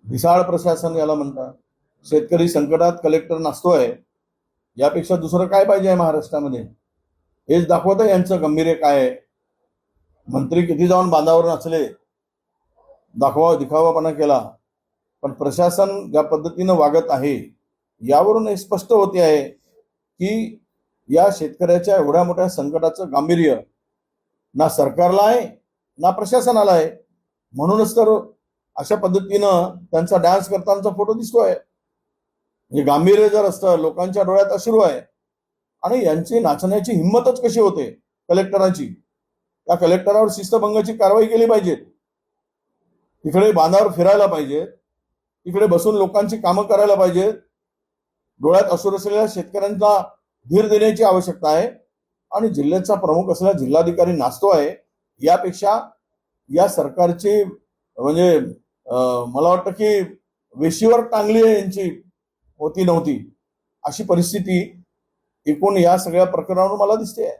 ढिसाळ प्रशासन याला म्हणतात. शेतकरी संकटात, कलेक्टर नाचतोय, यापेक्षा दुसरं काय पाहिजे आहे महाराष्ट्रामध्ये? हेच दाखवत आहे यांचं गंभीर्य काय आहे. मंत्री किती जाऊन बांधावर नाचले, दिखावापणा केला, पण प्रशासन ज्या पद्धतीनं वागत आहे यावरून हे स्पष्ट होते आहे की या शेतकऱ्याच्या एवढ्या मोठ्या संकटाचं गांभीर्य ना सरकारला आहे ना प्रशासनाला आहे. म्हणूनच तर अशा पद्धतीनं त्यांचा डान्स करतानाचा फोटो दिसतोय. हे गांभीर्य जर असतं, लोकांच्या डोळ्यात अश्रू आहे, आणि यांची नाचण्याची हिंमतच कशी होते कलेक्टरांची? त्या कलेक्टरावर शिस्तभंगाची कारवाई केली पाहिजे. तिकडे बांधावर फिरायला पाहिजे, तिकडे बसून लोकांची कामं करायला पाहिजे. डोळ्यात अश्रू असलेल्या शेतकऱ्यांना धीर देण्याची आवश्यकता आहे. आणि जिल्ह्याचा प्रमुख असलेला जिल्हाधिकारी नाचतो आहे, यापेक्षा या सरकारची म्हणजे मला वाटतं की वेशीवर टांगली आहे यांची होती नव्हती, अशी परिस्थिती एकूण या सगळ्या प्रकरणावर मला दिसते आहे.